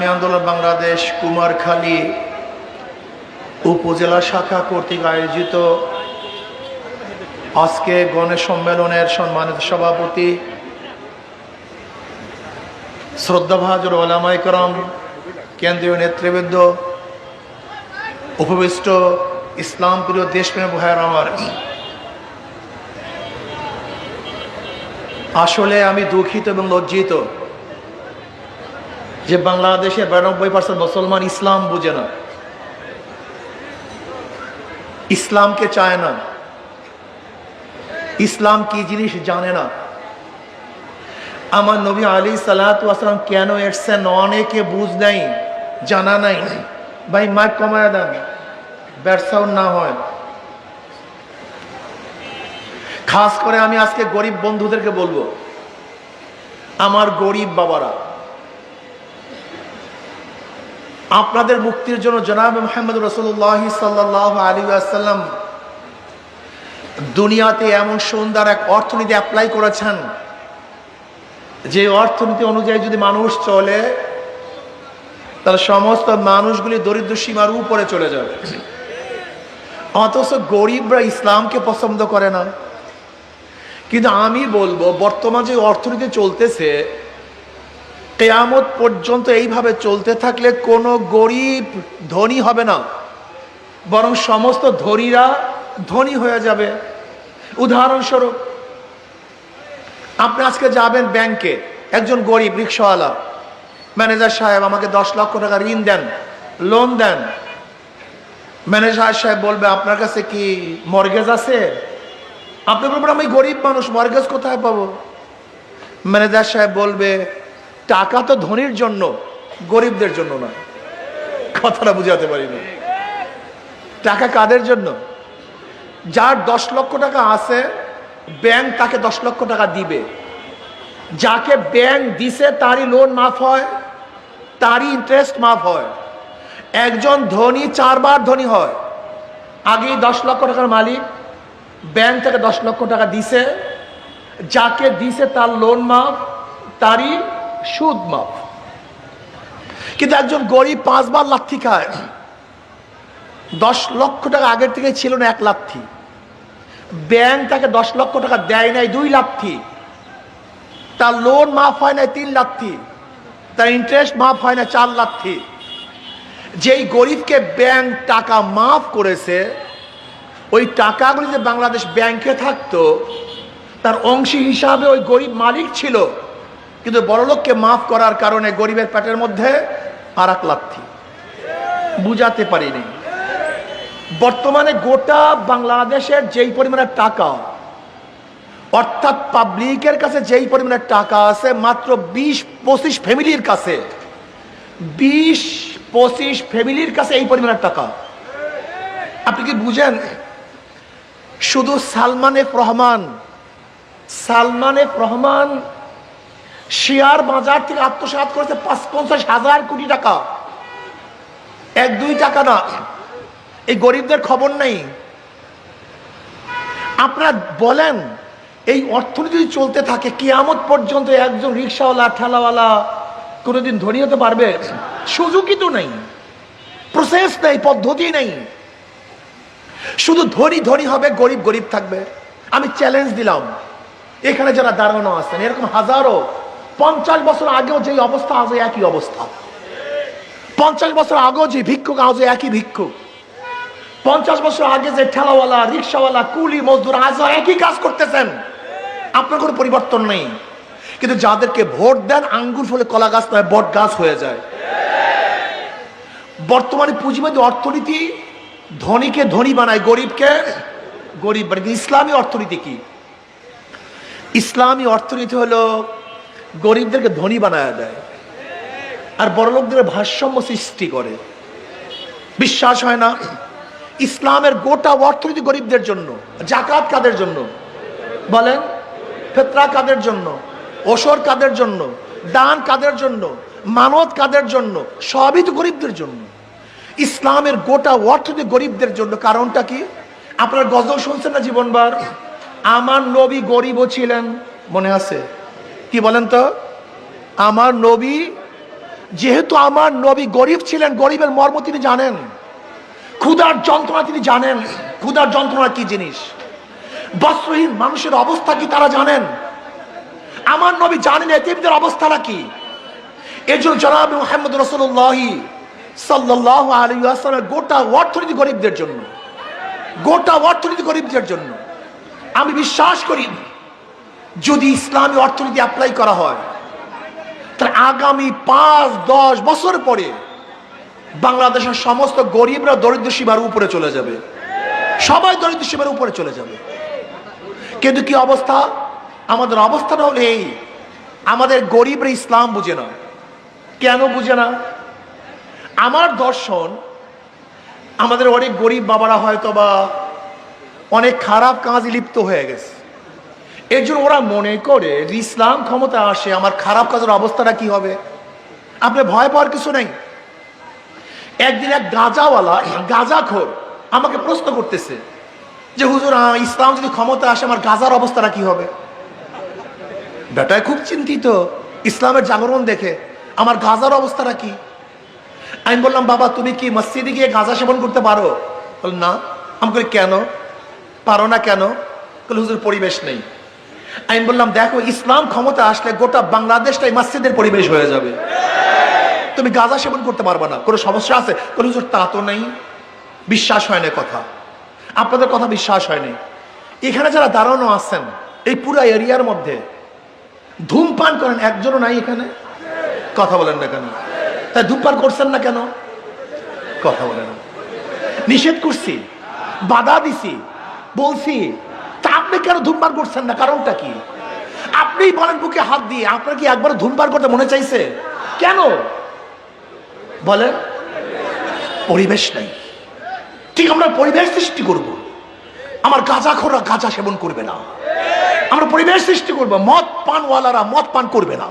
ইসলামী আন্দোলন বাংলাদেশ কুমারখালী উপজেলা শাখা কর্তৃক আয়োজিত আজকে গণেশ সম্মেলনের সম্মানিত সভাপতি শ্রদ্ধাভাজন ওলামায়ে কেরাম, কেন্দ্রীয় নেতৃবৃন্দ, উপবিষ্ট ইসলাম প্রিয় দেশপ্রেমী ভাইয়েরা আমার, আসলে আমি দুঃখিত এবং লজ্জিত যে বাংলাদেশের 92% মুসলমান ইসলাম বুঝে না, ইসলামকে চায় না, ইসলাম কি জিনিস জানে না। আমার নবী আলাইহিস সালাতু ওয়াস সালাম কেন এসেছেন অনেকে বুঝ নাই, জানা নাই। ভাই মাইক কমায় দেন, ব্যাড সাউন্ড না হয়। খাস করে আমি আজকে গরিব বন্ধুদেরকে বলবো, আমার গরিব বাবারা, আপনাদের মুক্তির জন্য জনাব মুহাম্মদ রাসূলুল্লাহ সাল্লাল্লাহু আলাইহি ওয়াসাল্লাম দুনিয়াতে এমন সুন্দর এক অর্থনীতি অ্যাপ্লাই করেছেন যে অর্থনীতি অনুযায়ী যদি মানুষ চলে তাহলে সমস্ত মানুষগুলি দরিদ্র সীমার উপরে চলে যাবে। অথচ গরিবরা ইসলামকে পছন্দ করে না। কিন্তু আমি বলবো, বর্তমান যে অর্থনীতি চলতেছে, কিয়ামত পর্যন্ত এইভাবে চলতে থাকলে কোনো গরিব ধনী হবে না, বরং সমস্ত ধনীরা ধনী হয়ে যাবে। উদাহরণস্বরূপ, আপনি আজকে যাবেন ব্যাংকে, একজন গরিব রিক্সাওয়ালা, ম্যানেজার সাহেব আমাকে 10 লক্ষ টাকা ঋণ দেন, লোন দেন। ম্যানেজার সাহেব বলবে, আপনার কাছে কি মর্গেজ আছে? আপনি বলবেন, আমি গরিব মানুষ, মর্গেজ কোথায় পাবো? ম্যানেজার সাহেব বলবে, টাকা তো ধনীর জন্য, গরিবদের জন্য না। কথাটা বুঝাতে পারি না। টাকা কাদের জন্য? যার 10 লক্ষ টাকা আছে, ব্যাংক তাকে 10 লক্ষ টাকা দিবে। যাকে ব্যাংক দিছে তারই লোন মাফ হয়, তারই ইন্টারেস্ট মাফ হয়। একজন ধনী 4 বার ধনী হয়। আগেই 10 লক্ষ টাকার মালিক, ব্যাংক থেকে 10 লক্ষ টাকা দিছে, যাকে দিছে তার লোন মাফ, তারই সুদ মাফ। কিন্তু একজন গরিব 5 বার লাথি খায়। 10 লক্ষ টাকা আগের থেকে ছিল না 1 লাথি, ব্যাংক তাকে 10 লক্ষ টাকা দেয় নাই 2 লাথি, তার লোন মাফ হয় নাই 3 লাথি, তার ইন্টারেস্ট মাফ হয় না 4 লাথি। যেই গরিবকে ব্যাংক টাকা মাফ করেছে, ওই টাকাগুলি যে বাংলাদেশ ব্যাংকে থাকতো, তার অংশী হিসাবে ওই গরিব মালিক ছিল। কিন্তু বড়লোককে মাফ করার কারণে গরিবের পেটের মধ্যে আর 1 লাথি। বুঝাতে পারিনি। বর্তমানে গোটা বাংলাদেশের যেই পরিমাণের টাকা, অর্থাৎ পাবলিকের কাছে যেই পরিমাণের টাকা আছে, মাত্র 20-25 ফ্যামিলির কাছে, 20-25 ফ্যামিলির কাছে এই পরিমাণের টাকা। আপনি কি বুঝেন? শুধু সালমান এফ রহমান শেয়ার বাজার থেকে আত্মসাৎ করেছে 50,000 কোটি টাকা। 1-2 টাকা না। এই গরিবদের খবর নেই। আপনারা বলেন, এই অর্থনীতি চলতে থাকে কিয়ামত পর্যন্ত, একজন রিক্সাওয়ালা ঠেলাওয়ালা কোনোদিন ধনী হতে পারবে? সুযোগই তো নেই, প্রসেস নেই, পদ্ধতি নেই। শুধু ধনী হবে, গরিব গরিব থাকবে। আমি চ্যালেঞ্জ দিলাম, এখানে যারা দাঁড়ানো আছেন, এরকম হাজারো, 50 বছর আগেও যে অবস্থা, আজও একই অবস্থা। 50 বছর আগেও যে ভিক্ষুক, আজও একই ভিক্ষুক। 50 বছর আগে যে ঠেলাওয়ালা, রিক্সাওয়ালা, কুলি মজদুর, আজও একই কাজ করতেছেন। আপনার কোনো পরিবর্তন নেই। কিন্তু যাদেরকে ভোট দেন, আঙ্গুর ফলে কলা গাছ নয়, বট গাছ হয়ে যায়। বর্তমানে পুঁজিবাদী অর্থনীতি ধনীকে ধনী বানায়, গরিবকে গরিব বানায়। ইসলামী অর্থনীতি কি? ইসলামী অর্থনীতি হলো গরিবদেরকে ধনী বানায় দেয় আর বড়লোকদের ভারসাম্য সৃষ্টি করে। বিশ্বাস হয় না? ইসলামের গোটা অর্থনীতি গরিবদের জন্য। যাকাত কাদের জন্য বলেন? ফিতরা কাদের জন্য? ওশর কাদের জন্য? দান কাদের জন্য? মানত কাদের জন্য? সবই তো গরিবদের জন্য। ইসলামের গোটা অর্থনীতি গরিবদের জন্য। কারণটা কি? আপনার গজল শুনছেন না জীবনবার? আমার নবী গরিবও ছিলেন, মনে আছে? কি বলেন তো? আমার নবী যেহেতু আমার নবী গরিব ছিলেন, গরিবের মর্ম তিনি জানেন, ক্ষুধার যন্ত্রণা তিনি জানেন, ক্ষুধার যন্ত্রণা কি জিনিস, বস্ত্রহীন মানুষের অবস্থা কি তারা জানেন। আমার নবী জানেন এতিমদের অবস্থাটা কি। এর জন্য জনাব মুহাম্মদ রাসূলুল্লাহ সাল্লাল্লাহু আলাইহি ওয়াসাল্লাম গোটা অর্থনীতি গরিবদের জন্য, গোটা অর্থনীতি গরিবদের জন্য। আমি বিশ্বাস করি যদি ইসলামী অর্থনীতি অ্যাপ্লাই করা হয় তাহলে আগামী 5-10 বছর পরে বাংলাদেশের সমস্ত গরিবরা দরিদ্র সীমার উপরে চলে যাবে, সবাই দরিদ্র সীমার উপরে চলে যাবে। কিন্তু কি অবস্থা, আমাদের অবস্থাটা হলো এই, আমাদের গরিবরা ইসলাম বুঝে না। কেন বুঝে না? আমার দর্শন, আমাদের অনেক গরিব বাবারা হয়তো বা অনেক খারাপ কাজে লিপ্ত হয়ে গেছে, এর জন্য ওরা মনে করে ইসলাম ক্ষমতা আসে আমার খারাপ কাজের অবস্থাটা কি হবে। আপনি ভয় পাওয়ার কিছু নেই। একদিন এক গাঁজাওয়ালা, গাঁজাখোর আমাকে প্রশ্ন করতেছে যে হুজুর ইসলাম যদি ক্ষমতা আসে আমার গাঁজার অবস্থাটা কি হবে। বেটায় খুব চিন্তিত ইসলামের জাগরণ দেখে, আমার গাঁজার অবস্থাটা কি। আমি বললাম বাবা তুমি কি মসজিদে গিয়ে গাঁজা সেবন করতে পারো? বল না। আমি বলি কেন পারো না? কেন? বলে হুজুর পরিবেশ নেই। আমি বললাম দেখো ইসলাম ক্ষমতা আসলে গোটা বাংলাদেশটাই মসজিদের পরিবেশ হয়ে যাবে, তুমি গাঁজা সেবন করতে পারবে না, কোনো সমস্যা আছে? বলে হুজুর তা তো নেই, বিশ্বাস হয় না কথা, আপনাদের কথা বিশ্বাস হয়নি। এখানে যারা দাঁড়ানো আছেন এই পুরো এরিয়ার মধ্যে ধূমপান করেন একজনও নাই এখানে? কথা বলেন না কেন? তাই ধূমপান করছেন না কেন? কথা বলেন না। নিষেধ করছি, বাধা দিছি, বলছি, তা আপনি কেন ধূমপান করছেন না? কারণটা কি? আপনি বলেন বুকে হাত দিয়ে, আপনার কি একবার ধূমপান করতে মনে চাইছে? কেন বলেন? পরিবেশ নাই। ঠিক আমরা পরিবেশ সৃষ্টি করব, আমার গাঁজাখোররা গাঁজা সেবন করবে না, আমরা পরিবেশ সৃষ্টি করব মদ পানওয়ালারা মদ পান করবে না,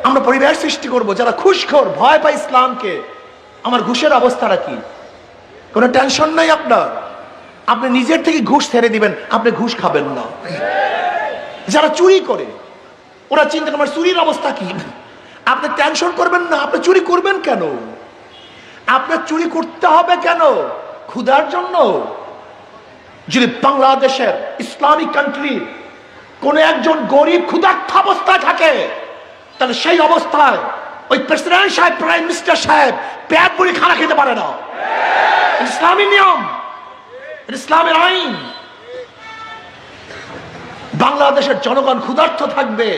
আমরা পরিবেশ সৃষ্টি করব যারা ঘুষখোর ভয় পায় ইসলামকে। আমার ঘুষের অবস্থাটা কি? কোনো টেনশন নাই আপনার, আপনি নিজের থেকে ঘুষ ছেড়ে দিবেন, আপনি ঘুষ খাবেন না। যারা চুরি করে ওরা চিন্তা করে আমার চুরির অবস্থা কি, আপনি টেনশন করবেন না। আপনি চুরি করবেন কেন? আপনার চুরি করতে হবে কেন? ক্ষুধার জন্য? যদি বাংলাদেশের ইসলামিক কান্ট্রি কোন একজন গরিব ক্ষুধার্ত অবস্থায় থাকে তাহলে সেই অবস্থায় ওই প্রেসিডেন্ট সাহেব, প্রাইম মিনিস্টার সাহেব পেট ভরে খানা খেতে পারে না। ইসলামী নিয়ম, ইসলামের আইন। বাংলাদেশের জনগণ ক্ষুধার্ত থাকবে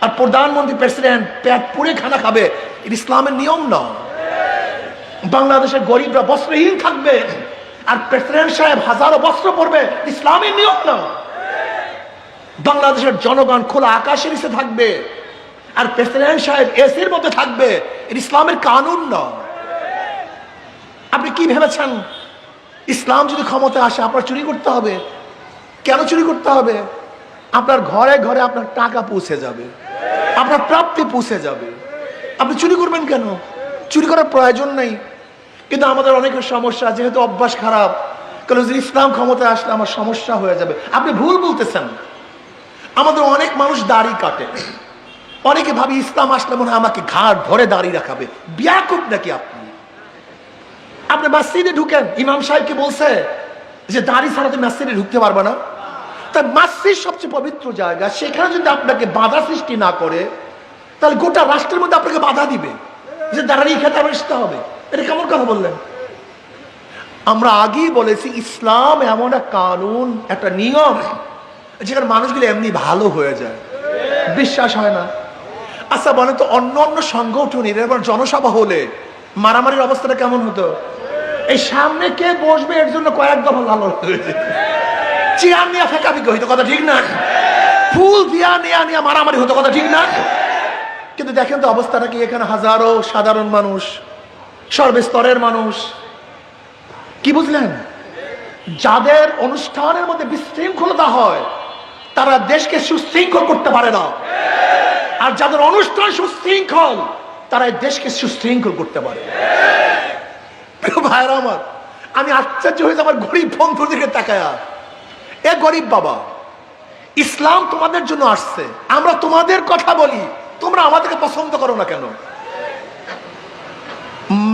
আর প্রধানমন্ত্রী প্রেসিডেন্ট পেট পুড়ে খানা খাবে, এটা ইসলামের নিয়ম না। বাংলাদেশের গরিবরা বস্ত্রহীন থাকবে আর প্রেসিডেন্ট সাহেব হাজারো বস্ত্র পরবে, ইসলামের নিয়ম না। বাংলাদেশের জনগণ খোলা আকাশের নিচে থাকবে আর প্রেসিডেন্ট সাহেব এসির মধ্যে থাকবে, এটা ইসলামের কানুন না। আপনি কি ভেবেছেন ইসলাম যদি ক্ষমতা আসে আপনার চুরি করতে হবে? কেন চুরি করতে হবে? আপনার ঘরে ঘরে আপনার টাকা পৌঁছে যাবে, আপনার প্রাপ্তি পৌঁছে যাবে, আপনি চুরি করবেন কেন? চুরি করার প্রয়োজন নেই। কিন্তু আমাদের অনেকের সমস্যা, যেহেতু অভ্যাস খারাপ, কারণ যদি ইসলাম ক্ষমতায় আসলে আমার সমস্যা হয়ে যাবে। আপনি ভুল বলতেছেন। আমাদের অনেক মানুষ দাড়ি কাটে, অনেকে ভাবি ইসলাম আসলে মনে হয় আমাকে ঘাড় ধরে দাড়ি রাখাবে। বিয়াকুব নাকি আপনি? আপনি মসজিদে ঢুকেন, ইমাম সাহেবকে বলছে যে দাড়ি ছাড়া তুমি মসজিদে ঢুকতে পারবে না। তাই মসজিদ সবচেয়ে পবিত্র জায়গা, সেখানে যদি আপনাকে বাধা সৃষ্টি না করে তাহলে গোটা রাষ্ট্রের মধ্যে আপনাকে বাধা দিবে যে দাঁড়িয়ে খেতে আসতে হবে। এটা কেমন কথা বললেন? আমরা আগেই বলেছি ইসলাম এমন একটা কানুন, একটা নিয়ম যেখানে মানুষগুলো এমনি ভালো হয়ে যায়, বিশ্বাস হয় না। আচ্ছা বলেন তো অন্য অন্য সংগঠনের এবার জনসভা হলে মারামারির অবস্থাটা কেমন হতো? এই সামনে কে বসবে এর জন্য কয়েক দফা ভালো হয়েছে, চেয়ার নিয়ে ফেঁকাফেঁকি হইতো, কথা ঠিক না? ফুল দিয়া নিয়ে মারামারি হতো, কথা ঠিক না? কিন্তু দেখেন তো অবস্থাটা কি, এখানে হাজারো সাধারণ মানুষ, সর্বস্তরের মানুষ। কি বুঝলেন? যাদের অনুষ্ঠানের মধ্যে বিশৃঙ্খলতা হয় তারা দেশকে সুশৃঙ্খল করতে পারে না, আর যাদের অনুষ্ঠান সুশৃঙ্খল তারা এই দেশকে সুশৃঙ্খল করতে পারে। ভাইরা আমার, আমি আশ্চর্য হয়েছে আমার গরিব বন্ধুদেরকে তাকায়া। এ গরিব বাবা, ইসলাম তোমাদের জন্য আসছে, আমরা তোমাদের কথা বলি, তোমরা আমাদেরকে পছন্দ করো না কেন?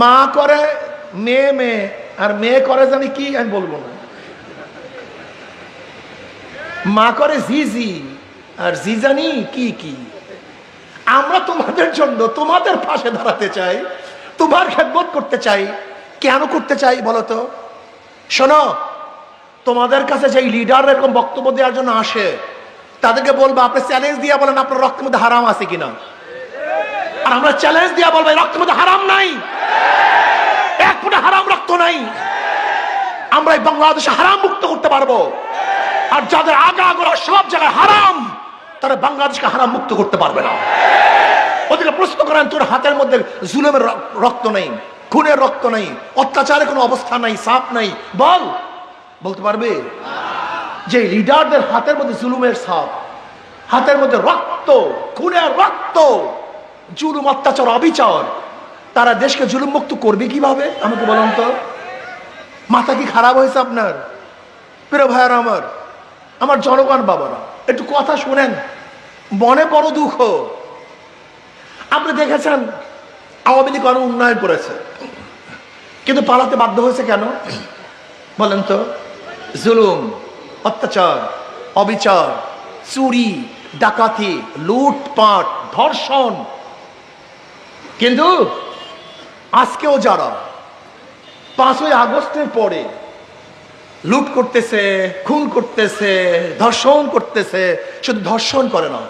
মা করে মেয়ে মেয়ে, আর মেয়ে করে জানি কি আমি বলবো না। মা করে জিজি আর জিজানি কি কি। আমরা তোমাদের জন্য তোমাদের পাশে দাঁড়াতে চাই, তোমার খেদমত করতে চাই। কেন করতে চাই বলো তো? শোনো, তোমাদের কাছে যে লিডার এরকম বক্তব্য দেওয়ার জন্য আসে, তাদেরকে বলবো আপনি চ্যালেঞ্জ দিয়ে বলেন আপনার রক্তের মধ্যে হারাম আছে কিনা। আর আমরা চ্যালেঞ্জ দিয়ে বলবো রক্তের মধ্যে হারাম নাই, এক ফুটে হারাম রক্ত নাই। আমরা এই বাংলাদেশে হারাম মুক্ত করতে পারবো। আর যাদের আগাগোড়া সব জায়গায় হারাম, তারা বাংলাদেশকে হারাম মুক্ত করতে পারবে না। ওদেরকে প্রশ্ন করেন, তোর হাতের মধ্যে জুলুমের রক্ত নেই, খুনের রক্ত নেই, অত্যাচারের কোনো অবস্থা নাই, সাপ নাই, বলতে পারবে? যে লিডারদের হাতের মধ্যে জুলুমের সাপ, হাতের মধ্যে রক্ত, খুনের রক্ত, জুলুম, অত্যাচার, অবিচার, তারা দেশকে জুলুম মুক্ত করবে কিভাবে আমাকে বলুন তো? মাথা কি খারাপ হয়েছে আপনার? প্রিয় ভাইয়ার আমার জনগণ বাবারা, একটু কথা শুনেন, মনে বড় দুঃখ। আপনি দেখেছেন আওয়ামী লীগ অনেক উন্নয়ন করেছে, কিন্তু পালাতে বাধ্য হয়েছে কেন বলেন তো? জুলুম, অত্যাচার, অবিচার, চুরি, ডাকাতি, লুটপাট, ধর্ষণ। কিন্তু আজকেও যারা 5ই আগস্টের পরে লুট করতেছে, খুন করতেছে, ধর্ষণ করতেছে, শুধু ধর্ষণ করে না,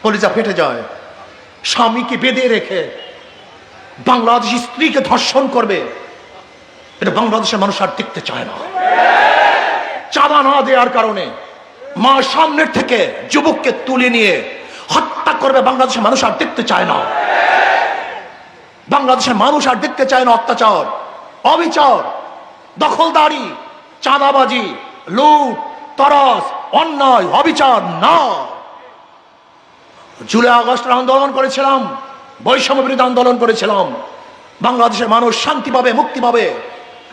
কলিজা ফেটে যায়, স্বামীকে বেঁধে রেখে বাংলাদেশি স্ত্রীকে ধর্ষণ করবে, এটা বাংলাদেশের মানুষ আর দেখতে চায় না। চাঁদা না দেওয়ার কারণে মা সামনের থেকে যুবককে তুলে নিয়ে হত্যা করবে, বাংলাদেশের মানুষ আর দেখতে চায় না। বাংলাদেশের মানুষ আর দেখতে চায় না অত্যাচার, অবিচার, দখলদারি, চাঁদাবাজি, লুট, তরাস, অন্যায়, অবিচার না। জুলাই আগস্টের আন্দোলন করেছিলাম, বৈষম্য বিরোধী আন্দোলন করেছিলাম। বাংলাদেশের মানুষ শান্তি পাবে, মুক্তি পাবে।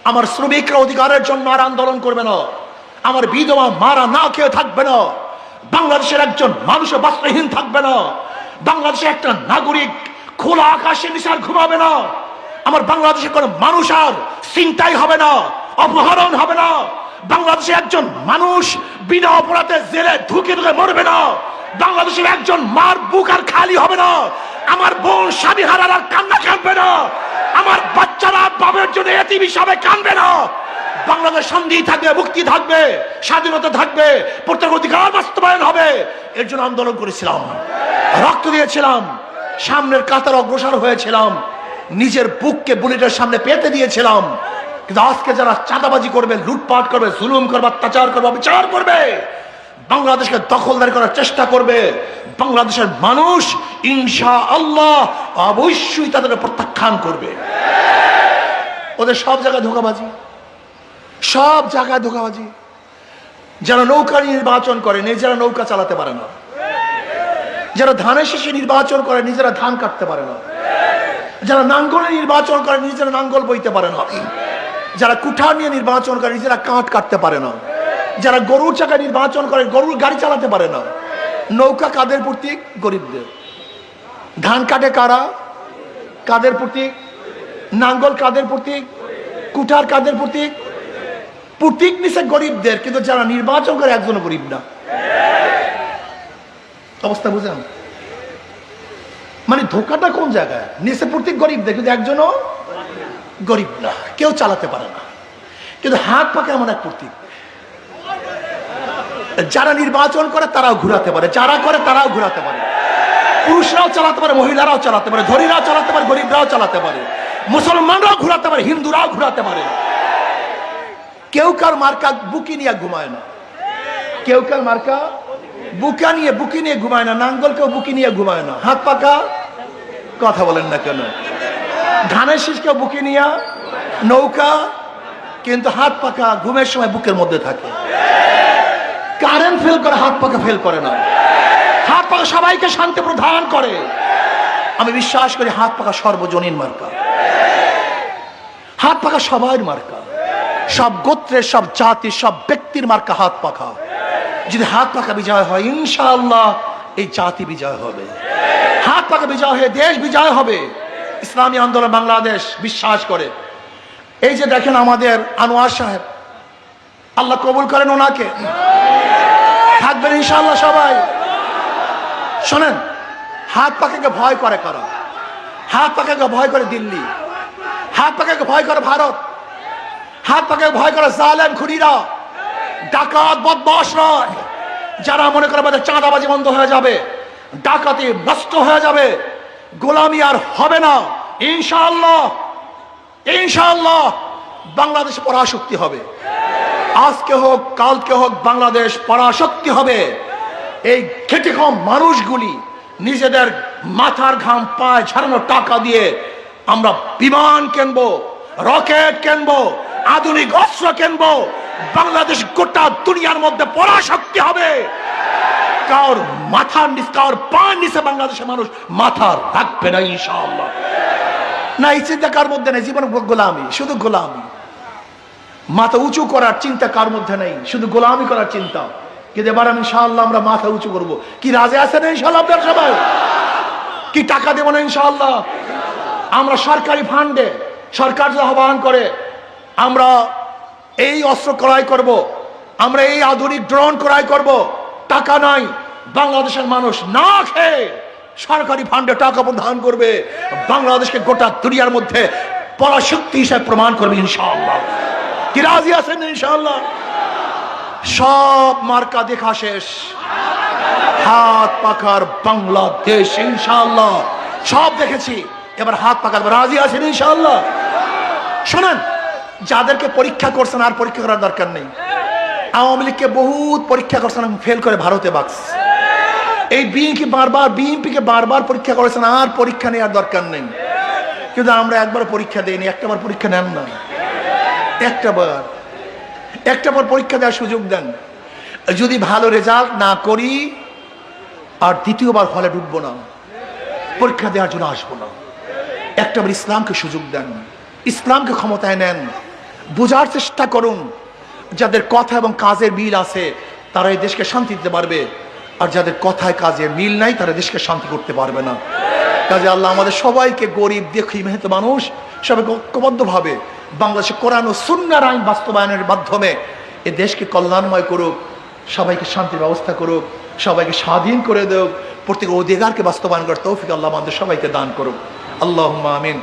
আমার শ্রমিকরা অধিকারের জন্য আর আন্দোলন করবে না, আমার বিধবা মারা না খেয়ে থাকবে না, বাংলাদেশের একজন মানুষও বস্ত্রহীন থাকবে না, বাংলাদেশের একটা নাগরিক খোলা আকাশের নিচে আর ঘুমাবে না, আমার বাংলাদেশের কোন মানুষ আর চিন্তাই হবে না, অপহরণ হবে না, বাংলাদেশের একজন মানুষ বিনা অপরাধে জেলে ঢুকে ঢুকে মরবে না, বাংলাদেশের একজন মার বুক আর খালি হবে না, আমার বোন স্বামী হারার আর কান্না কাঁদবে না, আমার বাচ্চারা বাবার জন্য এতিম হিসাবে কাঁদবে না। বাংলাদেশ শান্তি থাকবে, মুক্তি থাকবে, স্বাধীনতা থাকবে, প্রত্যেক অধিকার বাস্তবায়ন হবে। এর জন্য আন্দোলন করেছিলাম, রক্ত দিয়েছিলাম, সামনের কাতার অগ্রসর হয়েছিলাম, নিজের বুককে বুলেটের সামনে পেতে দিয়েছিলাম। কিন্তু আজকে যারা চাঁদাবাজি করবে, লুটপাট করবে, জুলুম করবে, অত্যাচার করবে, বিচার করবে, বাংলাদেশকে দখলদারি করার চেষ্টা করবে, বাংলাদেশের মানুষ ইনশাআল্লাহ অবশ্যই তাদের প্রত্যাখ্যান করবে। ওদের সব জায়গায় ধোঁকাবাজি, সব জায়গায় ধোঁকাবাজি। যারা নৌকা নির্বাচন করে নিজেরা নৌকা চালাতে পারে না, যারা ধানের শীষে নির্বাচন করে নিজেরা ধান কাটতে পারে না, যারা নাঙ্গলে নির্বাচন করে নিজেরা নাঙ্গল বইতে পারে না, যারা কুঠার নিয়ে নির্বাচন করে নিজেরা কাঠ কাটতে পারে না, যারা গরুর চাকা নির্বাচন করে গরুর গাড়ি চালাতে পারে না। নৌকা কাদের প্রতীক? গরিবদের। ধান কাটে কারা? কাদের প্রতীক? নাঙ্গল কাদের প্রতীক? কুঠার কাদের প্রতীক? প্রতীক নিছে গরিবদের, কিন্তু যারা নির্বাচন করে একজনও গরিব না। অবস্থা বুঝেন? মানে ধোকাটা কোন জায়গায়? নিচে প্রতীক গরিবদের, কিন্তু একজনও গরিব না, কেউ চালাতে পারে না। কিন্তু হাত পাকে এমন এক প্রতীক, যারা নির্বাচন করে তারাও ঘুরাতে পারে, যারা করে তারাও ঘুরাতে পারে। পুরুষরাও চালাতে পারে, মহিলারাও চালাতে পারে, ধনীরাও চালাতে পারে, গরিবরাও চালাতে পারে, মুসলমানরাও ঘুরাতে পারে, হিন্দুরাও ঘুরাতে পারে। কেউ কার মার্কা বুকি নিয়ে ঘুমায় না, কেউ কার মার্কা বুকি নিয়ে ঘুমায় না, নাঙ্গল কেউ বুকি নিয়ে ঘুমায় না। হাত পাকা কথা বলেন না কেন? ধানের শীষ কেউ বুকি নিয়ে, নৌকা, কিন্তু হাত পাকা ঘুমের সময় বুকের মধ্যে থাকে। কারেন্ট ফেল করে, হাত পাকা ফেল করে না। হাত পাকা সবাইকে শান্তি প্রদান করে। আমি বিশ্বাস করি হাত পাকা সর্বজনীন মার্কা, হাত পাকা সবার মার্কা, সব গোত্রের, সব জাতির, সব ব্যক্তির মার্কা হাত পাকা। যদি হাত পাকা বিজয় হয়, ইনশাআল্লাহ এই জাতি বিজয় হবে। হাত পাকা বিজয় হয়ে দেশ বিজয় হবে, ইসলামী আন্দোলন বাংলাদেশ বিশ্বাস করে। এই যে দেখেন আমাদের আনোয়ার সাহেব, আল্লাহ কবুল করেন ওনাকে, থাকবেন ইনশাআল্লাহ সবাই। শোনেন, হাত পাখাকে ভয় করে কারা? হাত পাখাকে ভয় করে দিল্লি, হাত পাখাকে ভয় করে ভারত, হাত পাখাকে ভয় করে জালেম খুনিরা, ডাকাত বদমাশ নয়, যারা মনে করে আমাদের চাঁদাবাজি বন্ধ হয়ে যাবে, ডাকাতি নষ্ট হয়ে যাবে, গোলামি আর হবে না। ইনশাআল্লাহ ইনশাআল্লাহ বাংলাদেশ পরাশক্তি হবে। আজকে হোক কালকে হোক বাংলাদেশ পরাশক্তি হবে। এই খেটে খাওয়া মানুষগুলি নিজেদের মাথার ঘাম পায়ে ঝরানো টাকা দিয়ে আমরা বিমান কিনবো, রকেট কিনবো, আধুনিক অস্ত্র কিনবো, বাংলাদেশ গোটা দুনিয়ার মধ্যে পরাশক্তি হবে। কার মাথার নিচে, কার পায়ের নিচে বাংলাদেশের মানুষ মাথা রাখবে না ইনশাআল্লাহ। না, এই চিন্তা কার মধ্যে নেই, জীবন গোলামি, শুধু গোলামি। মাথা উঁচু করার চিন্তা কার মধ্যে নেই, শুধু গোলামি করার চিন্তা। কিন্তু এবার আমি ইনশাআল্লাহ আমরা মাথা উঁচু করব। কি রাজি আছেন ইনশাআল্লাহ আপনারা সবাই? কি টাকা দেব না ইনশাআল্লাহ? আমরা সরকারি ফান্ডে, সরকার যদি আহ্বান করে আমরা এই অস্ত্র ক্রয় করব, আমরা এই আধুনিক ড্রোন ক্রয় করব, টাকা নাই, বাংলাদেশের মানুষ না খেয়ে সরকারি ফান্ডে টাকা প্রদান করবে, বাংলাদেশকে গোটা দুনিয়ার মধ্যে পরাশক্তি হিসেবে প্রমাণ করবে ইনশাআল্লাহ। কি রাজি আছেন ইনশাআল্লাহ? সব মার্কা দেখা শেষ, হাত পাখার বাংলাদেশ ইনশাআল্লাহ সব দেখেছি, এবার হাত পাখার। রাজি আছেন ইনশাআল্লাহ? শোনেন, যাদেরকে পরীক্ষা করছেন আর পরীক্ষা করার দরকার নেই। আওয়ামী লীগকে বহুত পরীক্ষা করছেন, ফেল করে ভারতে বাক্স। এই বিএনপিকে বারবার পরীক্ষা করেছেন, আর পরীক্ষা নেওয়ার দরকার নেই। কিন্তু আমরা একবার পরীক্ষা দেইনি, একটাবার পরীক্ষা নেন না, একটাবার পরীক্ষা দেওয়ার সুযোগ দেন। যদি ভালো রেজাল্ট না করি আর দ্বিতীয়বার হলে ঢুকবো না, পরীক্ষা দেওয়ার জন্য আসবো না। একটাবার ইসলামকে সুযোগ দেন, ইসলামকে ক্ষমতায় নেন, বোঝার চেষ্টা করুন। যাদের কথা এবং কাজের মিল আছে তারা এই দেশকে শান্তি দিতে পারবে, আর যাদের কথায় কাজে মিল নাই তারা দেশকে শান্তি করতে পারবে না। কাজে আল্লাহ আমাদের সবাইকে, গরিব দেখি মেহনত মানুষ সবাইকে ঐক্যবদ্ধভাবে বাংলাদেশে কোরআন ও সুন্নাহর আইন বাস্তবায়নের মাধ্যমে এ দেশকে কল্যাণময় করুক, সবাইকে শান্তির ব্যবস্থা করুক, সবাইকে স্বাধীন করে দেব, প্রত্যেক অধিকারকে বাস্তবায়ন করার তৌফিক আল্লাহ আমাদের সবাইকে দান করুক। আল্লাহুম্মা আমিন।